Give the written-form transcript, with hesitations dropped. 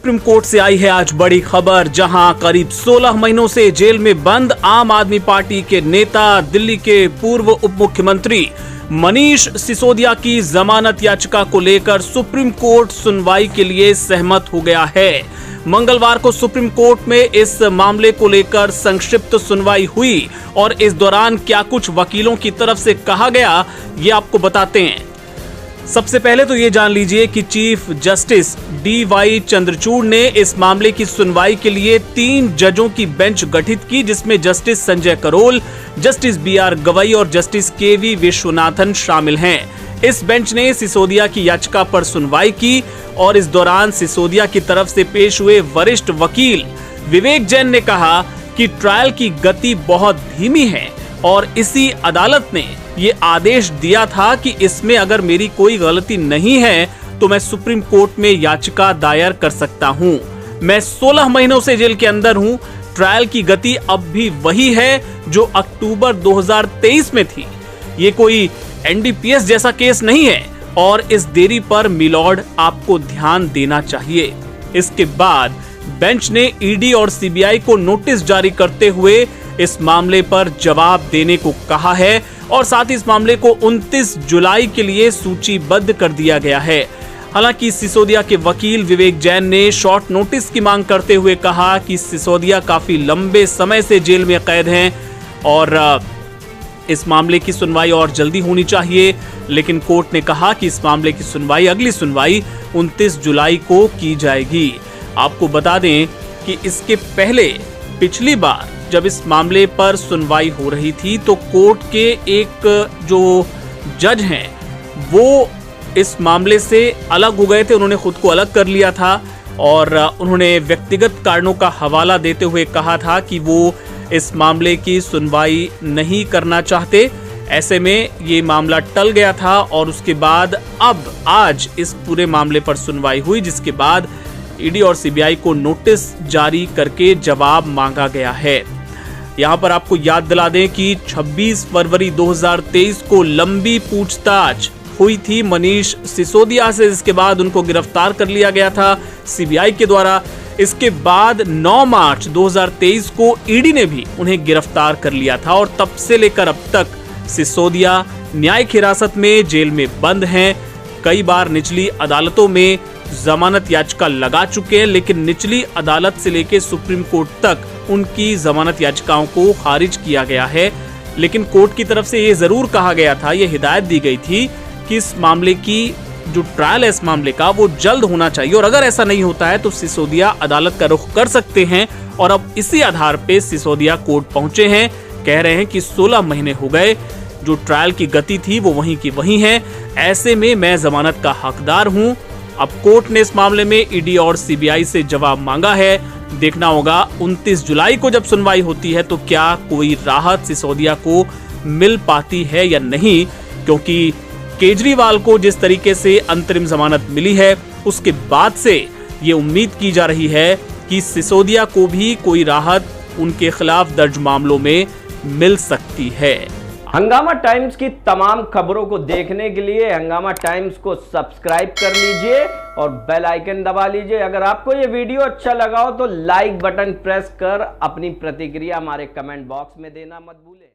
Supreme court से आई है आज बड़ी खबर, जहां करीब 16 महीनों से जेल में बंद आम आदमी पार्टी के नेता, दिल्ली के पूर्व उप मुख्यमंत्री मनीष सिसोदिया की जमानत याचिका को लेकर सुप्रीम कोर्ट सुनवाई के लिए सहमत हो गया है। मंगलवार को सुप्रीम कोर्ट में इस मामले को लेकर संक्षिप्त सुनवाई हुई और इस दौरान क्या कुछ वकीलों की तरफ से कहा गया, ये आपको बताते हैं। सबसे पहले तो ये जान लीजिए कि चीफ जस्टिस DY चंद्रचूड़ ने इस मामले की सुनवाई के लिए 3 जजों की बेंच गठित की, जिसमें justice Sanjay Karol, justice BR Gavai और जस्टिस KV विश्वनाथन शामिल हैं। इस बेंच ने सिसोदिया की याचिका पर सुनवाई की और इस दौरान सिसोदिया की तरफ से पेश हुए वरिष्ठ वकील विवेक जैन ने कहा कि ट्रायल की गति बहुत धीमी है और इसी अदालत ने ये आदेश दिया था कि इसमें अगर मेरी कोई गलती नहीं है तो मैं सुप्रीम कोर्ट में याचिका दायर कर सकता हूं। मैं 16 महीनों से जेल के अंदर हूं। ट्रायल की गति अब भी वही है जो अक्टूबर 2023 में थी। ये कोई NDPS जैसा केस नहीं है और इस देरी पर मिलॉर्ड आपको ध्यान देना चाहिए। इसके बाद बेंच ने ED और CBI को नोटिस जारी करते हुए इस मामले पर जवाब देने को कहा है और साथ ही इस मामले को 29 जुलाई के लिए सूचीबद्ध कर दिया गया है। हालांकि सिसोदिया के वकील विवेक जैन ने शॉर्ट नोटिस की मांग करते हुए कहा कि सिसोदिया काफी लंबे समय से जेल में कैद हैं और इस मामले की सुनवाई और जल्दी होनी चाहिए, लेकिन कोर्ट ने कहा कि इस मामले की सुनवाई, अगली सुनवाई 29 जुलाई को की जाएगी। आपको बता दें कि इसके पहले पिछली बार जब इस मामले पर सुनवाई हो रही थी तो कोर्ट के एक जो जज हैं वो इस मामले से अलग हो गए थे। उन्होंने खुद को अलग कर लिया था और उन्होंने व्यक्तिगत कारणों का हवाला देते हुए कहा था कि वो इस मामले की सुनवाई नहीं करना चाहते। ऐसे में ये मामला टल गया था और उसके बाद अब आज इस पूरे मामले पर सुनवाई हुई, जिसके बाद ED और CBI को नोटिस जारी करके जवाब मांगा गया है। यहाँ पर आपको याद दिला दें कि 26 फरवरी 2023 को लंबी पूछताछ हुई थी मनीष सिसोदिया से, जिसके बाद उनको गिरफ्तार कर लिया गया था CBI के द्वारा। इसके बाद 9 मार्च 2023 को ED ने भी उन्हें गिरफ्तार कर लिया था और तब से लेकर अब तक सिसोदिया न्यायिक हिरासत में जेल में बंद हैं। कई बार निचली अदालतों में जमानत याचिका लगा चुके हैं, लेकिन निचली अदालत से लेकर सुप्रीम कोर्ट तक उनकी जमानत याचिकाओं को खारिज किया गया है। लेकिन कोर्ट की तरफ से ये जरूर कहा गया था, ये हिदायत दी गई थी कि इस मामले की जो ट्रायल है इस मामले का वो जल्द होना चाहिए और अगर ऐसा नहीं होता है तो सिसोदिया अदालत का रुख कर सकते हैं। और अब इसी आधार पे सिसोदिया कोर्ट पहुंचे हैं, कह रहे हैं कि 16 महीने हो गए, जो ट्रायल की गति थी वो वहीं की वहीं है, ऐसे में मैं जमानत का हकदार हूं। अब कोर्ट ने इस मामले में ED और CBI से जवाब मांगा है। देखना होगा 29 जुलाई को जब सुनवाई होती है तो क्या कोई राहत सिसोदिया को मिल पाती है या नहीं, क्योंकि केजरीवाल को जिस तरीके से अंतरिम जमानत मिली है उसके बाद से ये उम्मीद की जा रही है कि सिसोदिया को भी कोई राहत उनके खिलाफ दर्ज मामलों में मिल सकती है। हंगामा टाइम्स की तमाम खबरों को देखने के लिए हंगामा टाइम्स को सब्सक्राइब कर लीजिए और बेल आइकन दबा लीजिए। अगर आपको ये वीडियो अच्छा लगा हो तो लाइक बटन प्रेस कर अपनी प्रतिक्रिया हमारे कमेंट बॉक्स में देना मत भूलें।